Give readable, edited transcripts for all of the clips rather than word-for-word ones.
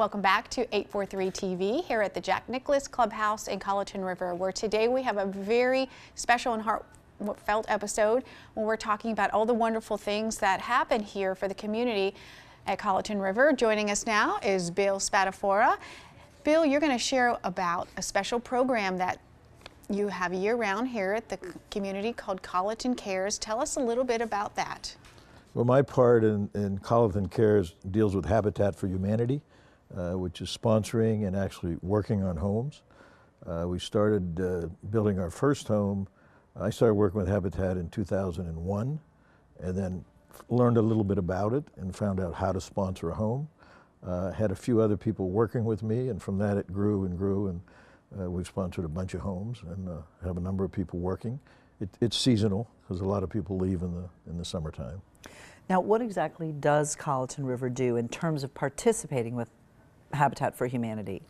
Welcome back to 843 TV here at the Jack Nicklaus Clubhouse in Colleton River, where today we have a very special and heartfelt episode when we're talking about all the wonderful things that happen here for the community at Colleton River. Joining us now is Bill Spadafora. Bill, you're going to share about a special program that you have year-round here at the community called Colleton Cares. Tell us a little bit about that. Well, my part in Colleton Cares deals with Habitat for Humanity, which is sponsoring and actually working on homes. We started building our first home. I started working with Habitat in 2001, and then learned a little bit about it and found out how to sponsor a home. Had a few other people working with me, and from that it grew and grew, and we've sponsored a bunch of homes and have a number of people working. It's seasonal because a lot of people leave in the summertime. Now, what exactly does Colleton River do in terms of participating with Habitat for Humanity?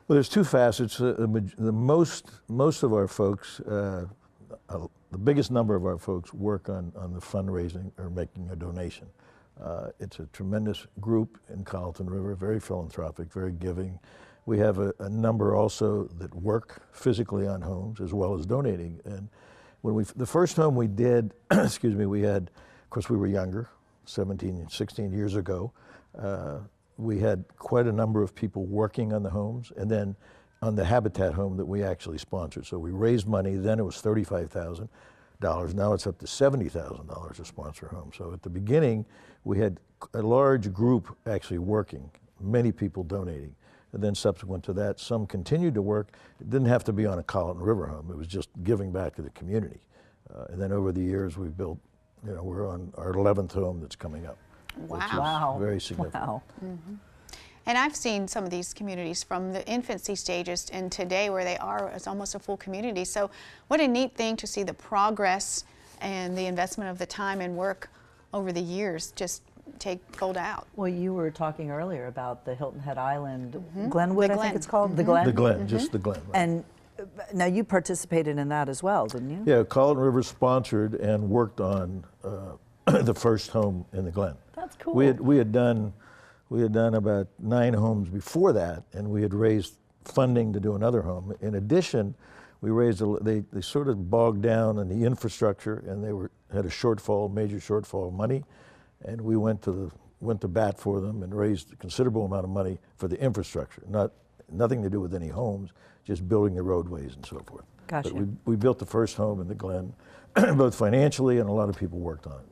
Well, there's two facets. Most of our folks, the biggest number of our folks work on the fundraising or making a donation. It's a tremendous group in Colleton River, very philanthropic, very giving. We have a number also that work physically on homes as well as donating. And when the first home we did, excuse me, we had, of course, we were younger, 17, 16 years ago. We had quite a number of people working on the homes, and then on the Habitat home that we actually sponsored. So we raised money, then it was $35,000. Now it's up to $70,000 to sponsor a home. So at the beginning, we had a large group actually working, many people donating. And then subsequent to that, some continued to work. It didn't have to be on a Colleton River home. It was just giving back to the community. And then over the years, we've built, we're on our 11th home that's coming up. Wow. Very significant. Wow. Mm-hmm. And I've seen some of these communities from the infancy stages and today where they are as almost a full community. So what a neat thing to see the progress and the investment of the time and work over the years just take fold out. Well, you were talking earlier about the Hilton Head Island, Mm-hmm. Glenwood, I think it's called, the Glen? The Glen, just the Glen. Right. And now you participated in that as well, didn't you? Yeah, Colleton River sponsored and worked on the first home in the Glen. That's cool. We had done about 9 homes before that, and we had raised funding to do another home. In addition, we raised they sort of bogged down on the infrastructure, and they had a shortfall, major shortfall of money, and we went to bat for them and raised a considerable amount of money for the infrastructure. Nothing to do with any homes, just building the roadways and so forth. Gotcha. But we built the first home in the Glen, both financially, and a lot of people worked on it.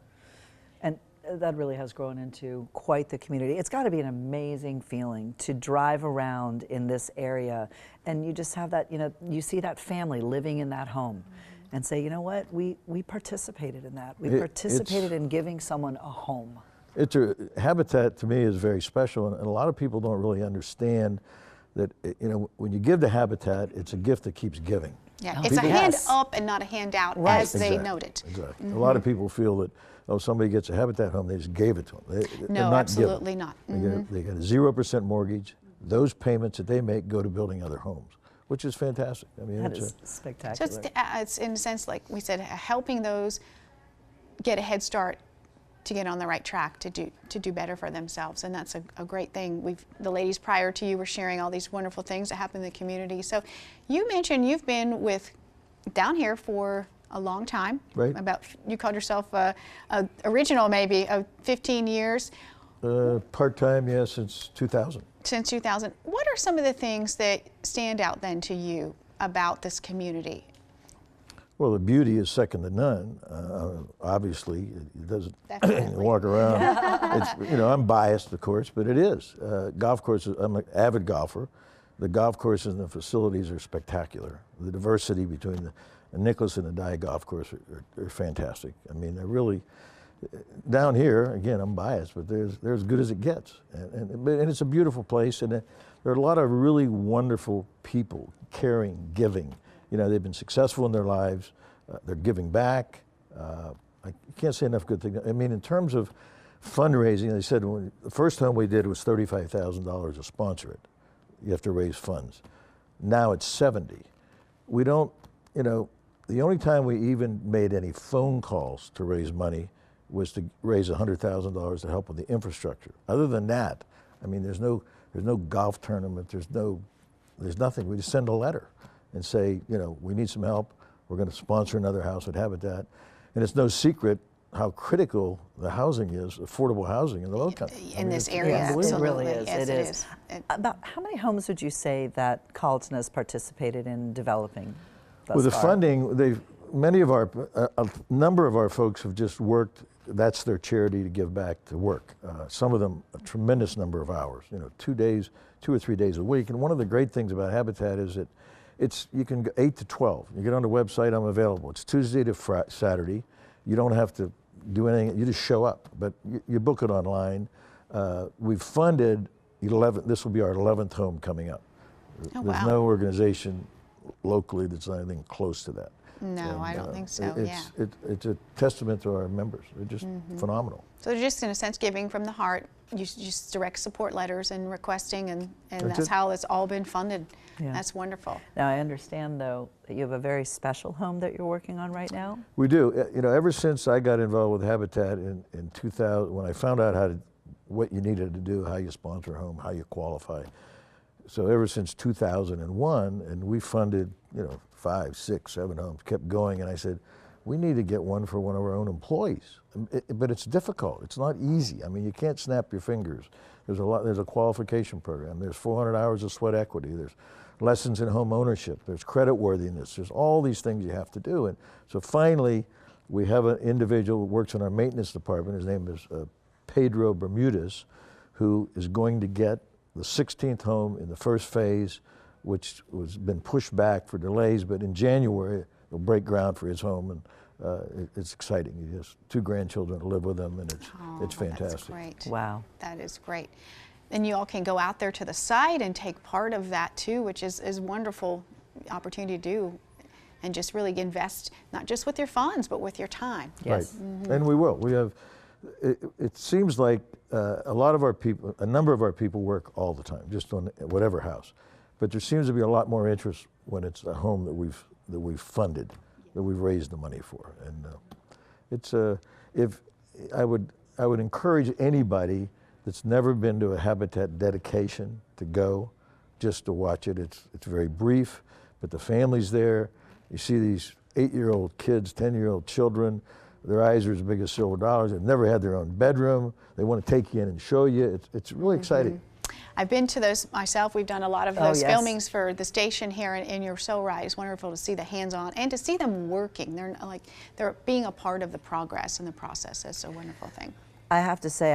And that really has grown into quite the community. It's got to be an amazing feeling to drive around in this area and you just have that, you see that family living in that home and say, you know what, we participated in that. We participated in giving someone a home. Habitat to me is very special, and a lot of people don't really understand that, when you give to Habitat, it's a gift that keeps giving. Yeah, it's a hand up and not a hand out, right. as they noted. Exactly. A lot of people feel that, somebody gets a Habitat home, they just gave it to them. No, absolutely not. They get a 0% mortgage. Those payments that they make go to building other homes, which is fantastic. I mean, that is spectacular. So it's in a sense, like we said, helping those get a head start to get on the right track to do better for themselves, and that's a great thing. The ladies prior to you were sharing all these wonderful things that happen in the community. So you mentioned you've been down here for a long time. Right. You called yourself a original maybe of 15 years. Part-time, yeah, since 2000. Since 2000. What are some of the things that stand out then to you about this community? Well, the beauty is second to none. Obviously, it doesn't walk around. I'm biased, of course, but it is. Golf courses, I'm an avid golfer. The golf courses and the facilities are spectacular. The diversity between the Nicklaus and the Dye golf course are fantastic. I mean, they're really, down here, again, I'm biased, but they're as good as it gets. And it's a beautiful place, and there are a lot of really wonderful people, caring, giving. They've been successful in their lives. They're giving back. I can't say enough good things. I mean, in terms of fundraising, they said the first home we did was $35,000 to sponsor it. You have to raise funds. Now it's 70. We don't, the only time we even made any phone calls to raise money was to raise $100,000 to help with the infrastructure. Other than that, I mean, there's There's no golf tournament. There's nothing. We just send a letter and say, you know, we need some help. We're going to sponsor another house at Habitat. And it's no secret how critical the housing is, affordable housing in the Low Country. In this area, Yes, absolutely. it really is. Yes, it is. About how many homes would you say that Colleton has participated in developing thus With the far? funding, a number of our folks have just worked. That's their charity to give back to work. Some of them a tremendous number of hours, you know, 2 or 3 days a week. And one of the great things about Habitat is that you can go 8 to 12. You get on the website, I'm available. It's Tuesday to Saturday. You don't have to do anything, you just show up, but you book it online. We've funded 11, this will be our 11th home coming up. Oh, There's wow. no organization locally that's anything close to that. No, And, I don't think so, It's a testament to our members. They're just phenomenal. So they're just, in a sense, giving from the heart. You just direct support letters and requesting, and that's it. how it's all been funded. Yeah. That's wonderful. Now, I understand, though, that you have a very special home that you're working on right now. We do. You know, ever since I got involved with Habitat in 2000, when I found out what you needed to do, how you sponsor a home, how you qualify. So ever since 2001, and we funded, you know, 5, 6, 7 homes, kept going, and I said, we need to get one for one of our own employees. But it's difficult. It's not easy. I mean, you can't snap your fingers. There's a qualification program. There's 400 hours of sweat equity. There's lessons in home ownership. There's credit worthiness. There's all these things you have to do. And so finally, we have an individual who works in our maintenance department. His name is Pedro Bermudez, who is going to get the 16th home in the first phase, which was been pushed back for delays, but in January, he'll break ground for his home, and it's exciting. He has 2 grandchildren to live with him, and it's fantastic. That's great. Wow. That is great. And you all can go out there to the site and take part of that too, which is wonderful opportunity to do, and just really invest not just with your funds, but with your time. Yes. Right, and we will. We have. It seems like a number of our people work all the time, just on whatever house, but there seems to be a lot more interest when it's a home that we've funded, that we've raised the money for, and if I would encourage anybody that's never been to a Habitat dedication to go, just to watch it. It's very brief, but the family's there. You see these 8-year-old kids, 10-year-old children. Their eyes are as big as silver dollars. They've never had their own bedroom. They want to take you in and show you. It's really exciting. I've been to those myself. We've done a lot of Oh, those yes. filmings for the station here, and you're so right. It's wonderful to see the hands-on and to see them working. They're being a part of the progress and the process. It's a wonderful thing. I have to say,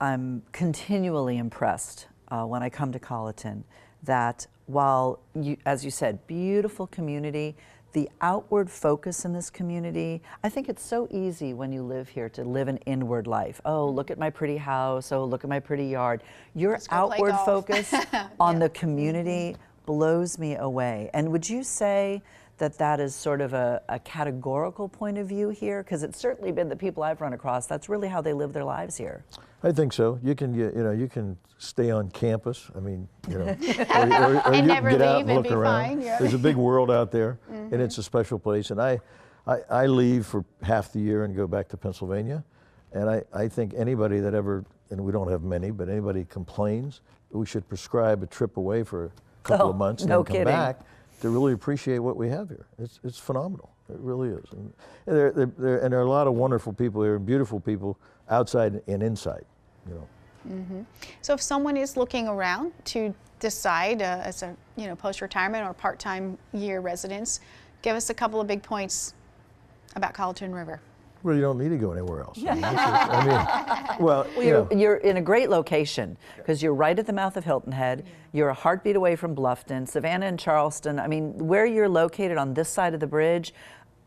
I'm continually impressed when I come to Colleton that while, as you said, beautiful community, the outward focus in this community, I think it's so easy when you live here to live an inward life. Oh, look at my pretty house. Oh, look at my pretty yard. Your Let's go play outward golf. focus on the community blows me away. And would you say that that is sort of a categorical point of view here? Because it's certainly been the people I've run across, that's really how they live their lives here. I think so. You can stay on campus. I mean, or And you can never get out leave and and look be around. fine, yeah. There's a big world out there, and it's a special place. And I leave for half the year and go back to Pennsylvania. And I think anybody that ever, and we don't have many, but anybody complains, we should prescribe a trip away for a couple of months and no then come kidding. back to really appreciate what we have here. It's phenomenal. It really is. And there are a lot of wonderful people here, beautiful people outside and inside. So if someone is looking around to decide as a post-retirement or part-time year residence, give us a couple of big points about Colleton River. Well, you don't need to go anywhere else. Well, you're in a great location because you're right at the mouth of Hilton Head. You're a heartbeat away from Bluffton, Savannah and Charleston. I mean, where you're located on this side of the bridge,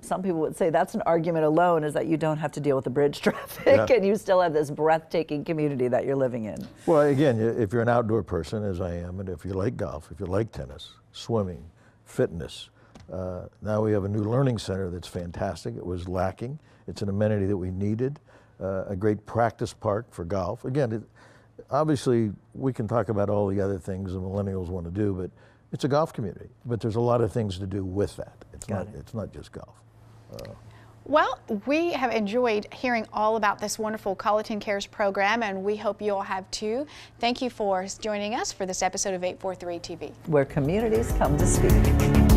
some people would say that's an argument alone, is that you don't have to deal with the bridge traffic and you still have this breathtaking community that you're living in. Well, again, if you're an outdoor person, as I am, and if you like golf, if you like tennis, swimming, fitness, now we have a new learning center that's fantastic. It was lacking. It's an amenity that we needed, a great practice park for golf. Again, obviously, we can talk about all the other things the millennials want to do, but it's a golf community. But there's a lot of things to do with that. It's not just golf. Well, we have enjoyed hearing all about this wonderful Colleton Cares program, and we hope you all have too. Thank you for joining us for this episode of 843 TV, where communities come to speak.